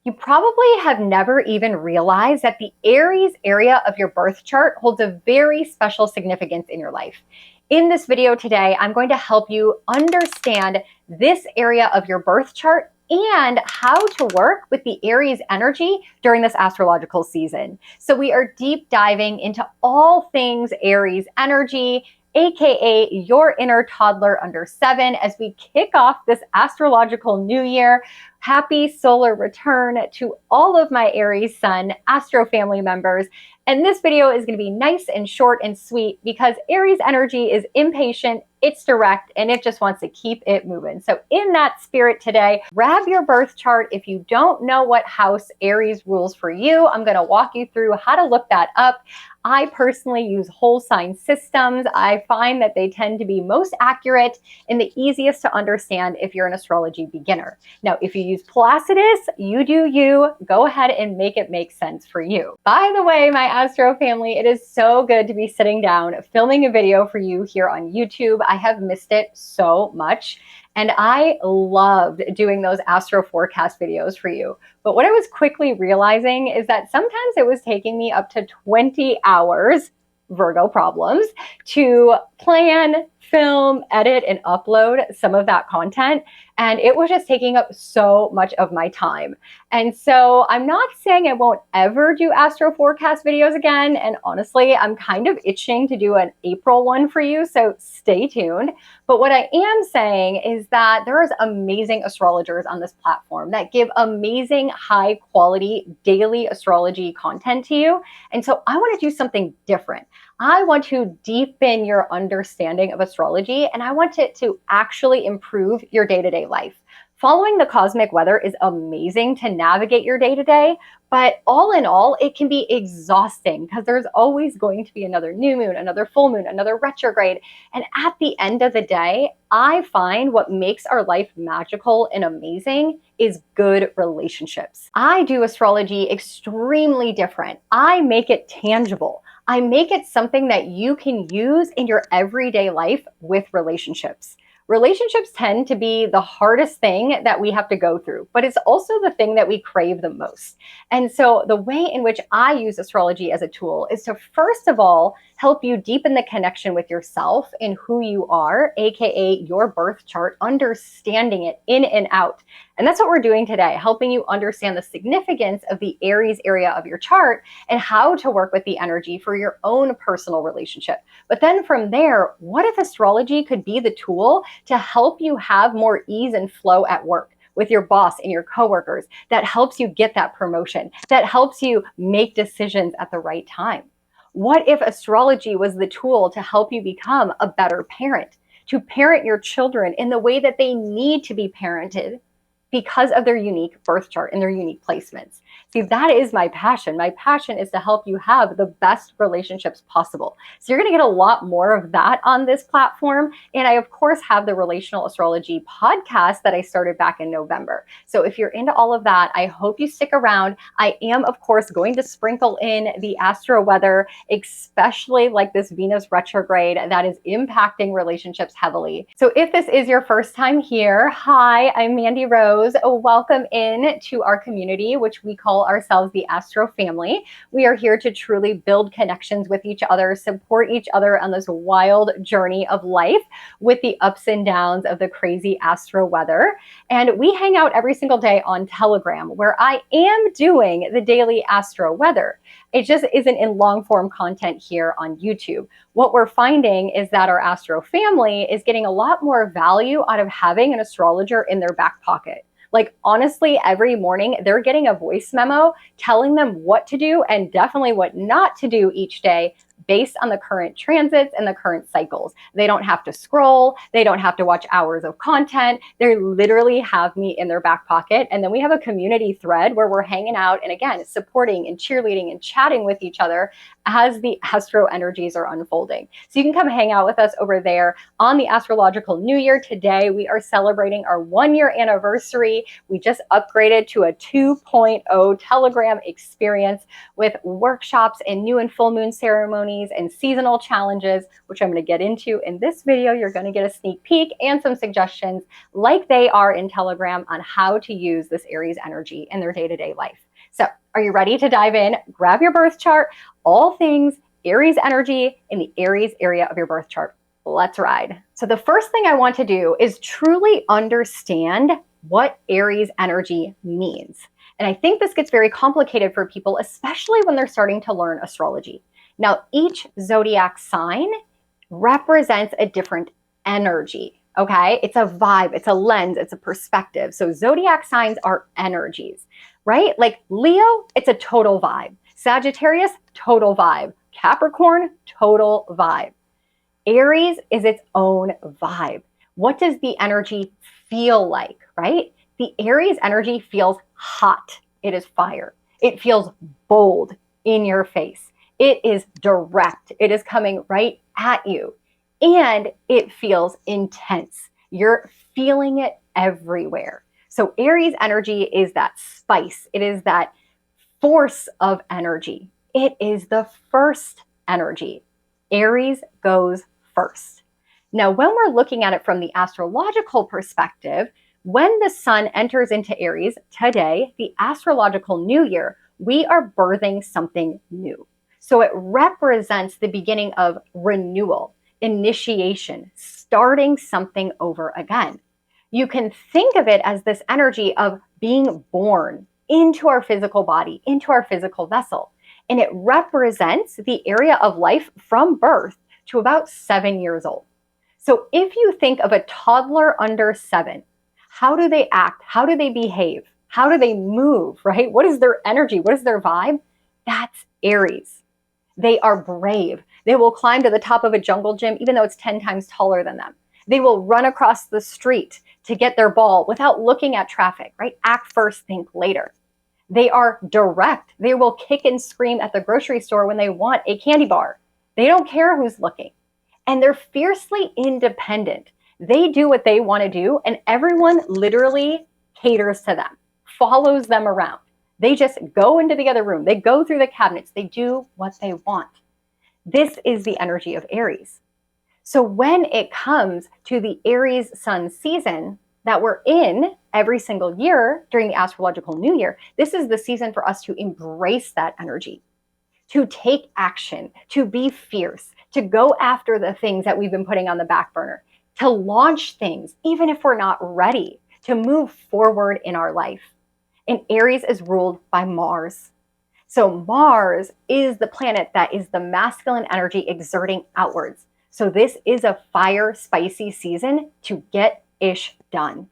You probably have never even realized that the Aries area of your birth chart holds a very special significance in your life. In this video today, I'm going to help you understand this area of your birth chart and how to work with the Aries energy during this astrological season. So we are deep diving into all things Aries energy, aka your inner toddler under 7, as we kick off this astrological new year. Happy solar return to all of my Aries Sun Astro family members. And this video is going to be nice and short and sweet because Aries energy is impatient, it's direct, and it just wants to keep it moving. So in that spirit today, grab your birth chart. If you don't know what house Aries rules for you, I'm going to walk you through how to look that up. I personally use whole sign systems. I find that they tend to be most accurate and the easiest to understand if you're an astrology beginner. Now, if you use Placidus, you do you. Go ahead and make it make sense for you. By the way, my Astro family, it is so good to be sitting down, filming a video for you here on YouTube. I have missed it so much. And I loved doing those astro forecast videos for you. But what I was quickly realizing is that sometimes it was taking me up to 20 hours, Virgo problems, to plan, film, edit, and upload some of that content. And it was just taking up so much of my time. And so I'm not saying I won't ever do astro forecast videos again. And honestly, I'm kind of itching to do an April one for you. So stay tuned. But what I am saying is that there's amazing astrologers on this platform that give amazing high quality daily astrology content to you. And so I want to do something different. I want to deepen your understanding of astrology, and I want it to actually improve your day-to-day life. Following the cosmic weather is amazing to navigate your day-to-day, but all in all, it can be exhausting because there's always going to be another new moon, another full moon, another retrograde. And at the end of the day, I find what makes our life magical and amazing is good relationships. I do astrology extremely different. I make it tangible. I make it something that you can use in your everyday life with relationships. Relationships tend to be the hardest thing that we have to go through, but it's also the thing that we crave the most. And so the way in which I use astrology as a tool is to, first of all, help you deepen the connection with yourself and who you are, aka your birth chart, understanding it in and out. And that's what we're doing today, helping you understand the significance of the Aries area of your chart and how to work with the energy for your own personal relationship. But then from there, what if astrology could be the tool to help you have more ease and flow at work with your boss and your coworkers, that helps you get that promotion, that helps you make decisions at the right time? What if astrology was the tool to help you become a better parent, to parent your children in the way that they need to be parented because of their unique birth chart and their unique placements? See, that is my passion. My passion is to help you have the best relationships possible. So you're going to get a lot more of that on this platform. And I, of course, have the Relational Astrology podcast that I started back in November. So if you're into all of that, I hope you stick around. I am, of course, going to sprinkle in the astro weather, especially like this Venus retrograde that is impacting relationships heavily. So if this is your first time here, hi, I'm Mandy Rose. Welcome in to our community, which we call ourselves the Astro family. We are here to truly build connections with each other, support each other on this wild journey of life with the ups and downs of the crazy astro weather. And we hang out every single day on Telegram, where I am doing the daily astro weather. It just isn't in long form content here on YouTube. What we're finding is that our Astro family is getting a lot more value out of having an astrologer in their back pocket. Like, honestly, every morning they're getting a voice memo telling them what to do and definitely what not to do each day based on the current transits and the current cycles. They don't have to scroll. They don't have to watch hours of content. They literally have me in their back pocket. And then we have a community thread where we're hanging out and, again, supporting and cheerleading and chatting with each other as the astro energies are unfolding. So you can come hang out with us over there on the Astrological New Year. Today, we are celebrating our 1-year anniversary. We just upgraded to a 2.0 Telegram experience with workshops and new and full moon ceremonies ceremonies and seasonal challenges, which I'm going to get into in this video. You're going to get a sneak peek and some suggestions like they are in Telegram on how to use this Aries energy in their day-to-day life. So are you ready to dive in? Grab your birth chart, all things Aries energy in the Aries area of your birth chart. Let's ride. So the first thing I want to do is truly understand what Aries energy means. And I think this gets very complicated for people, especially when they're starting to learn astrology. Now, each zodiac sign represents a different energy, okay? It's a vibe, it's a lens, it's a perspective. So zodiac signs are energies, right? Like Leo, it's a total vibe. Sagittarius, total vibe. Capricorn, total vibe. Aries is its own vibe. What does the energy feel like, right? The Aries energy feels hot. It is fire. It feels bold, in your face. It is direct. It is coming right at you. And it feels intense. You're feeling it everywhere. So Aries energy is that spice. It is that force of energy. It is the first energy. Aries goes first. Now, when we're looking at it from the astrological perspective, when the sun enters into Aries today, the astrological new year, we are birthing something new. So it represents the beginning of renewal, initiation, starting something over again. You can think of it as this energy of being born into our physical body, into our physical vessel. And it represents the area of life from birth to about 7 years old. So if you think of a toddler under 7, how do they act? How do they behave? How do they move, right? What is their energy? What is their vibe? That's Aries. They are brave. They will climb to the top of a jungle gym, even though it's 10 times taller than them. They will run across the street to get their ball without looking at traffic, right? Act first, think later. They are direct. They will kick and scream at the grocery store when they want a candy bar. They don't care who's looking. And they're fiercely independent. They do what they want to do, and everyone literally caters to them, follows them around. They just go into the other room. They go through the cabinets. They do what they want. This is the energy of Aries. So when it comes to the Aries Sun season that we're in every single year during the Astrological New Year, this is the season for us to embrace that energy, to take action, to be fierce, to go after the things that we've been putting on the back burner, to launch things, even if we're not ready, to move forward in our life. And Aries is ruled by Mars. So Mars is the planet that is the masculine energy exerting outwards. So this is a fire, spicy season to get ish done.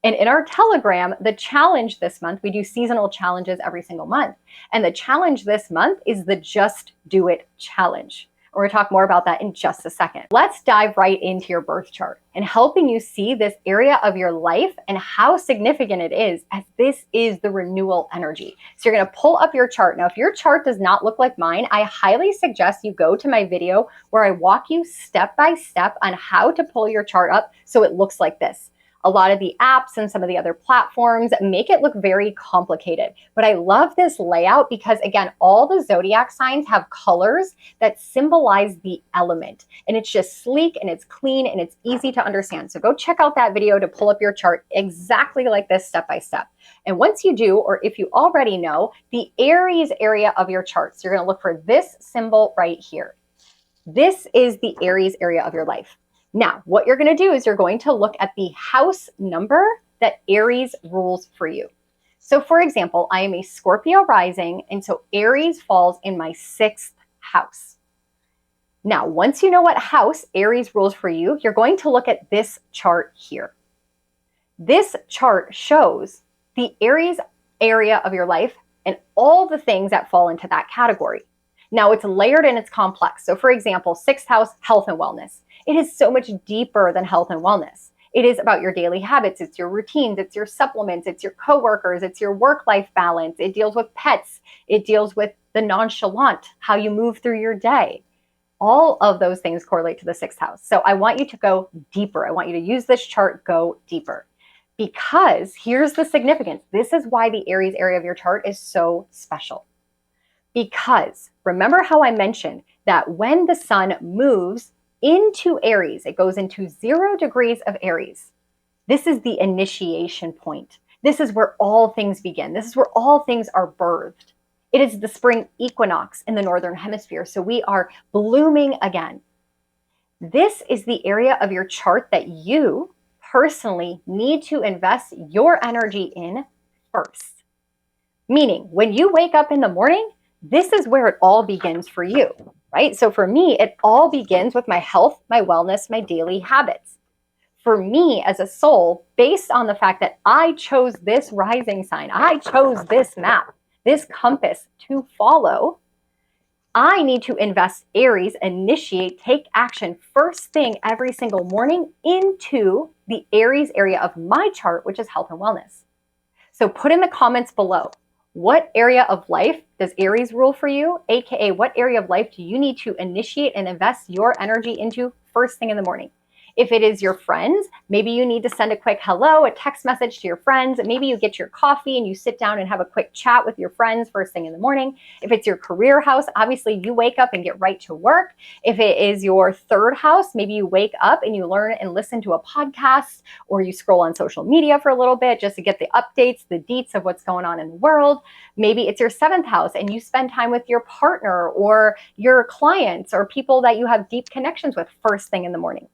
And in our Telegram, the challenge this month, we do seasonal challenges every single month. And the challenge this month is the Just Do It challenge. We're going to talk more about that in just a second. Let's dive right into your birth chart and helping you see this area of your life and how significant it is, as this is the renewal energy. So you're going to pull up your chart. Now, if your chart does not look like mine, I highly suggest you go to my video where I walk you step by step on how to pull your chart up so it looks like this. A lot of the apps and some of the other platforms make it look very complicated. But I love this layout because, again, all the zodiac signs have colors that symbolize the element. And it's just sleek and it's clean and it's easy to understand. So go check out that video to pull up your chart exactly like this step by step. And once you do, or if you already know, the Aries area of your chart, so you're going to look for this symbol right here. This is the Aries area of your life. Now, what you're going to do is you're going to look at the house number that Aries rules for you. So for example, I am a Scorpio rising, and so Aries falls in my 6th house. Now, once you know what house Aries rules for you, you're going to look at this chart here. This chart shows the Aries area of your life and all the things that fall into that category. Now, it's layered and it's complex. So for example, 6th house, health and wellness. It is so much deeper than health and wellness. It is about your daily habits. It's your routines. It's your supplements. It's your coworkers. It's your work-life balance. It deals with pets. It deals with the nonchalant, how you move through your day. All of those things correlate to the 6th house. So I want you to go deeper. I want you to use this chart, go deeper. Because here's the significance. This is why the Aries area of your chart is so special. Because remember how I mentioned that when the sun moves into Aries, it goes into 0 degrees of Aries. This is the initiation point. This is where all things begin. This is where all things are birthed. It is the spring equinox in the Northern Hemisphere. So we are blooming again. This is the area of your chart that you personally need to invest your energy in first. Meaning, when you wake up in the morning, this is where it all begins for you, right? So for me, it all begins with my health, my wellness, my daily habits. For me as a soul, based on the fact that I chose this rising sign, I chose this map, this compass to follow, I need to invest Aries, initiate, take action first thing every single morning into the Aries area of my chart, which is health and wellness. So put in the comments below, what area of life does Aries rule for you? AKA, what area of life do you need to initiate and invest your energy into first thing in the morning? If it is your friends, maybe you need to send a quick hello, a text message to your friends. Maybe you get your coffee and you sit down and have a quick chat with your friends first thing in the morning. If it's your career house, obviously you wake up and get right to work. If it is your third house, maybe you wake up and you learn and listen to a podcast, or you scroll on social media for a little bit just to get the updates, the deets of what's going on in the world. Maybe it's your 7th house and you spend time with your partner or your clients or people that you have deep connections with first thing in the morning.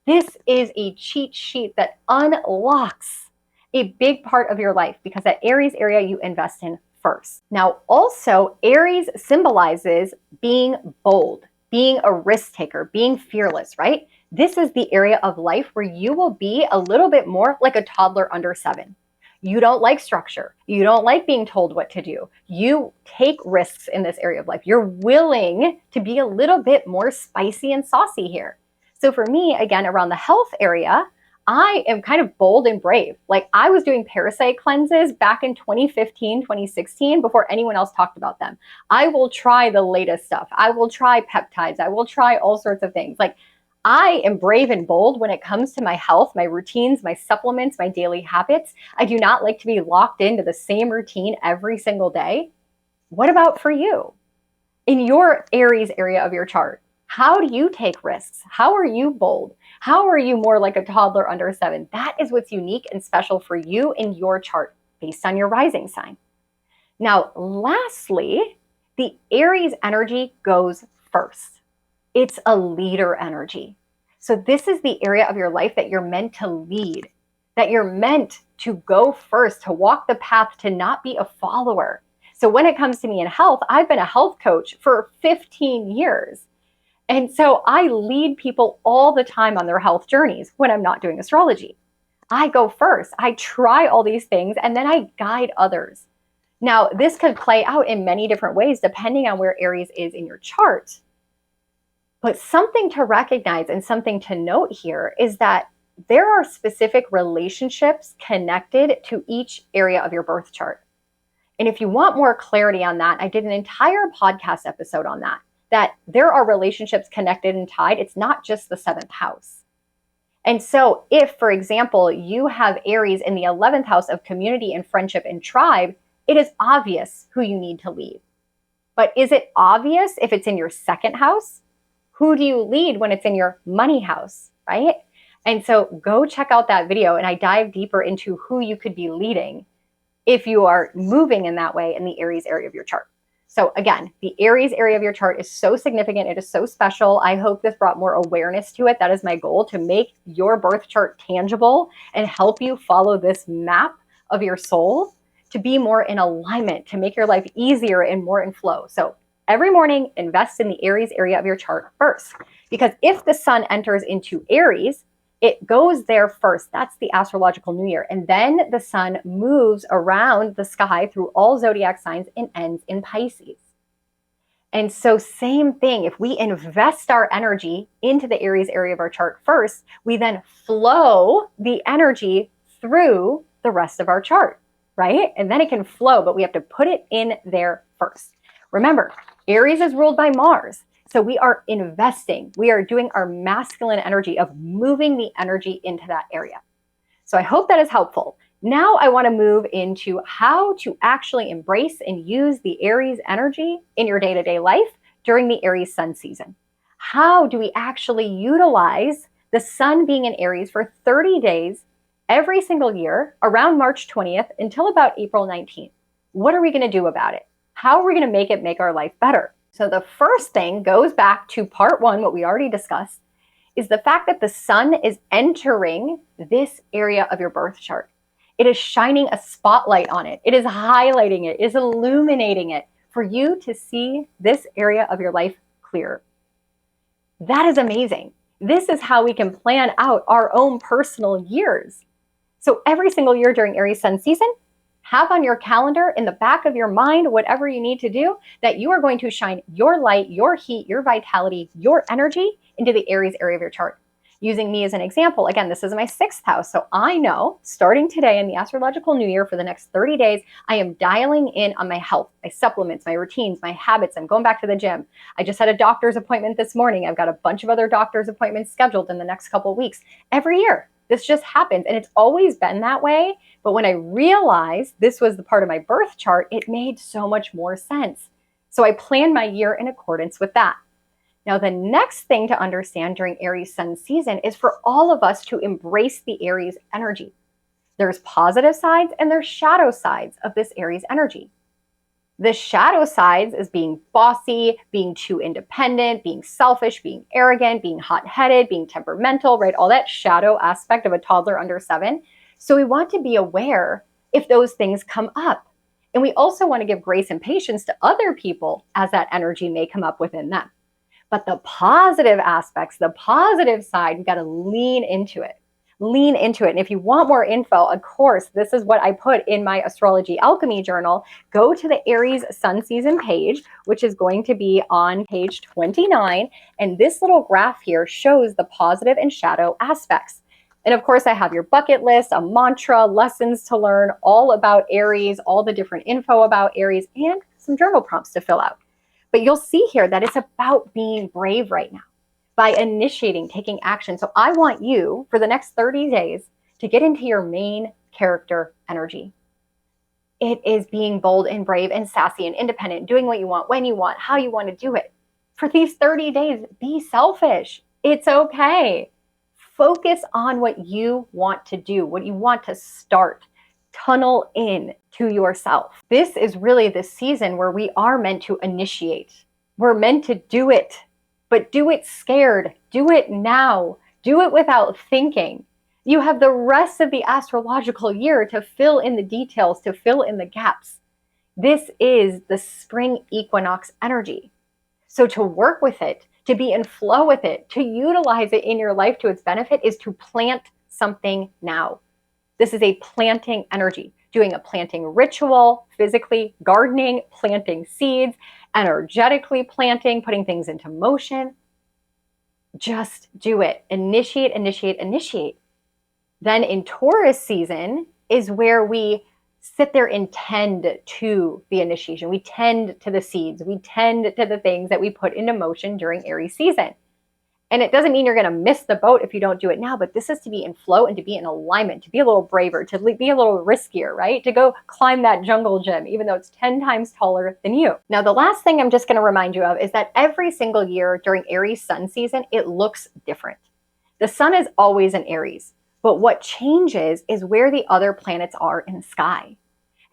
This is a cheat sheet that unlocks a big part of your life because that Aries area you invest in first. Now, also, Aries symbolizes being bold, being a risk taker, being fearless, right? This is the area of life where you will be a little bit more like a toddler under 7. You don't like structure. You don't like being told what to do. You take risks in this area of life. You're willing to be a little bit more spicy and saucy here. So for me, again, around the health area, I am kind of bold and brave. Like I was doing parasite cleanses back in 2015, 2016, before anyone else talked about them. I will try the latest stuff. I will try peptides. I will try all sorts of things. Like I am brave and bold when it comes to my health, my routines, my supplements, my daily habits. I do not like to be locked into the same routine every single day. What about for you? In your Aries area of your chart, how do you take risks? How are you bold? How are you more like a toddler under 7? That is what's unique and special for you in your chart based on your rising sign. Now, lastly, the Aries energy goes first. It's a leader energy. So this is the area of your life that you're meant to lead, that you're meant to go first, to walk the path, to not be a follower. So when it comes to me in health, I've been a health coach for 15 years. And so I lead people all the time on their health journeys when I'm not doing astrology. I go first. I try all these things and then I guide others. Now, this could play out in many different ways depending on where Aries is in your chart. But something to recognize and something to note here is that there are specific relationships connected to each area of your birth chart. And if you want more clarity on that, I did an entire podcast episode on that there are relationships connected and tied. It's not just the 7th house. And so if, for example, you have Aries in the 11th house of community and friendship and tribe, it is obvious who you need to lead. But is it obvious if it's in your 2nd house? Who do you lead when it's in your money house, right? And so go check out that video and I dive deeper into who you could be leading if you are moving in that way in the Aries area of your chart. So again, the Aries area of your chart is so significant. It is so special. I hope this brought more awareness to it. That is my goal, to make your birth chart tangible and help you follow this map of your soul to be more in alignment, to make your life easier and more in flow. So every morning, invest in the Aries area of your chart first, because if the sun enters into Aries, it goes there first. That's the astrological new year. And then the sun moves around the sky through all zodiac signs and ends in Pisces. And so same thing, if we invest our energy into the Aries area of our chart first, we then flow the energy through the rest of our chart, right? And then it can flow, but we have to put it in there first. Remember, Aries is ruled by Mars. So we are investing. We are doing our masculine energy of moving the energy into that area. So I hope that is helpful. Now I want to move into how to actually embrace and use the Aries energy in your day-to-day life during the Aries Sun season. How do we actually utilize the sun being in Aries for 30 days every single year around March 20th until about April 19th? What are we going to do about it? How are we going to make our life better? So the first thing goes back to part one, what we already discussed, is the fact that the sun is entering this area of your birth chart. It is shining a spotlight on it. It is highlighting it. It is illuminating it for you to see this area of your life clearer. That is amazing. This is how we can plan out our own personal years. So every single year during Aries Sun season, have on your calendar in the back of your mind, whatever you need to do, that you are going to shine your light, your heat, your vitality, your energy into the Aries area of your chart. Using me as an example, again, this is my 6th house. So I know starting today in the Astrological New Year for the next 30 days, I am dialing in on my health, my supplements, my routines, my habits. I'm going back to the gym. I just had a doctor's appointment this morning. I've got a bunch of other doctor's appointments scheduled in the next couple of weeks. Every year, this just happens. And it's always been that way. But when I realized this was the part of my birth chart, it made so much more sense. So I planned my year in accordance with that. Now, the next thing to understand during Aries Sun season is for all of us to embrace the Aries energy. There's positive sides and there's shadow sides of this Aries energy. The shadow sides is being bossy, being too independent, being selfish, being arrogant, being hot-headed, being temperamental, right? All that shadow aspect of a toddler under 7. So we want to be aware if those things come up. And we also want to give grace and patience to other people as that energy may come up within them. But the positive aspects, the positive side, we've got to lean into it. Lean into it. And if you want more info, of course, this is what I put in my Astrology Alchemy journal. Go to the Aries Sun season page, which is going to be on page 29. And this little graph here shows the positive and shadow aspects. And of course, I have your bucket list, a mantra, lessons to learn, all about Aries, all the different info about Aries, and some journal prompts to fill out. But you'll see here that it's about being brave right now by initiating, taking action. So I want you for the next 30 days to get into your main character energy. It is being bold and brave and sassy and independent, doing what you want, when you want, how you want to do it. For these 30 days, be selfish. It's okay. Focus on what you want to do, what you want to start. Tunnel in to yourself. This is really the season where we are meant to initiate. We're meant to do it, but do it scared. Do it now. Do it without thinking. You have the rest of the astrological year to fill in the details, to fill in the gaps. This is the spring equinox energy. So to work with it, to be in flow with it, to utilize it in your life to its benefit is to plant something now. This is a planting energy, doing a planting ritual, physically gardening, planting seeds, energetically planting, putting things into motion. Just do it. Initiate, initiate, initiate. Then in Taurus season is where we sit there and tend to the initiation. We tend to the seeds. We tend to the things that we put into motion during Aries season. And it doesn't mean you're going to miss the boat if you don't do it now, but this is to be in flow and to be in alignment, to be a little braver, to be a little riskier, right? To go climb that jungle gym, even though it's 10 times taller than you. Now, the last thing I'm just going to remind you of is that every single year during Aries sun season, it looks different. The sun is always in Aries, but what changes is where the other planets are in the sky.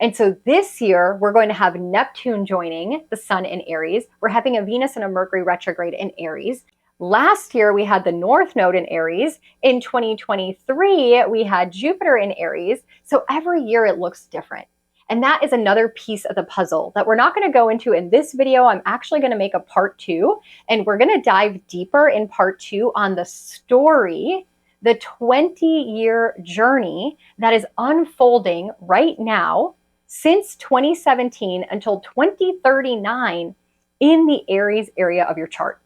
And so this year, we're going to have Neptune joining the sun in Aries. We're having a Venus and a Mercury retrograde in Aries. Last year, we had the North Node in Aries. In 2023, we had Jupiter in Aries. So every year it looks different. And that is another piece of the puzzle that we're not going to go into in this video. I'm actually going to make a part 2, and we're going to dive deeper in part 2 on the story, the 20-year journey that is unfolding right now since 2017 until 2039 in the Aries area of your chart.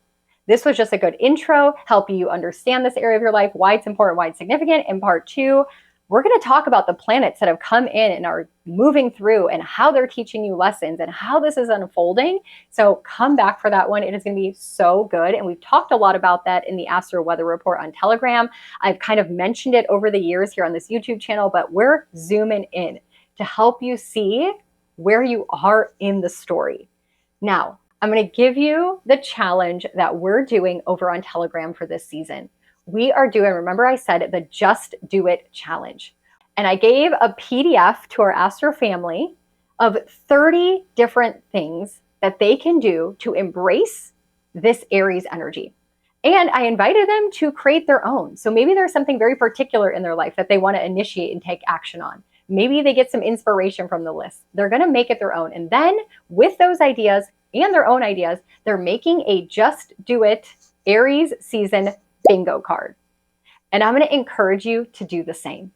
This was just a good intro, helping you understand this area of your life, why it's important, why it's significant. In part 2, we're going to talk about the planets that have come in and are moving through and how they're teaching you lessons and how this is unfolding. So come back for that one. It is going to be so good. And we've talked a lot about that in the Astro Weather Report on Telegram. I've kind of mentioned it over the years here on this YouTube channel, but we're zooming in to help you see where you are in the story. Now, I'm going to give you the challenge that we're doing over on Telegram for this season. We are doing, remember I said, the Just Do It challenge. And I gave a PDF to our Astro family of 30 different things that they can do to embrace this Aries energy. And I invited them to create their own. So maybe there's something very particular in their life that they want to initiate and take action on. Maybe they get some inspiration from the list. They're going to make it their own. And then with those ideas and their own ideas, they're making a Just Do It Aries season bingo card. And I'm going to encourage you to do the same.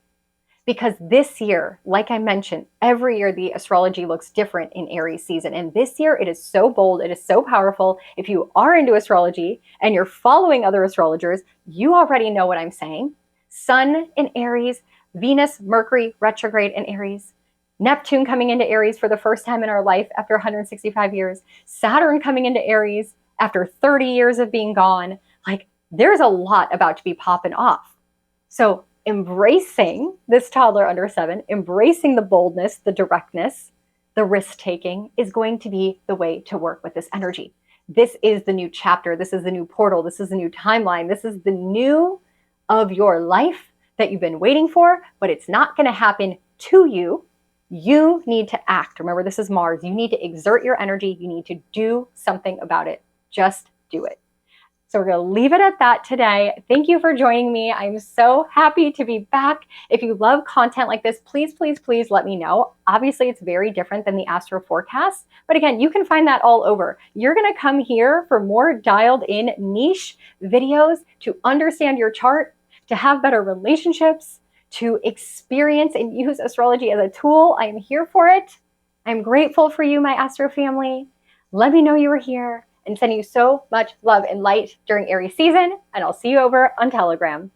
Because this year, like I mentioned, every year the astrology looks different in Aries season. And this year it is so bold, it is so powerful. If you are into astrology and you're following other astrologers, you already know what I'm saying. Sun in Aries, Venus, Mercury retrograde in Aries, Neptune coming into Aries for the first time in our life after 165 years, Saturn coming into Aries after 30 years of being gone. Like, there's a lot about to be popping off. So embracing this toddler under 7, embracing the boldness, the directness, the risk-taking is going to be the way to work with this energy. This is the new chapter. This is the new portal. This is the new timeline. This is the new of your life that you've been waiting for, but it's not going to happen to you. You need to act. Remember, this is Mars. You need to exert your energy. You need to do something about it. Just do it. So we're going to leave it at that today. Thank you for joining me. I'm so happy to be back. If you love content like this, please, please, please let me know. Obviously, it's very different than the Astro forecast, but again, you can find that all over. You're going to come here for more dialed in niche videos to understand your chart, to have better relationships, to experience and use astrology as a tool. I am here for it. I'm grateful for you, my Astro family. Let me know you were here, and sending you so much love and light during Aries season, and I'll see you over on Telegram.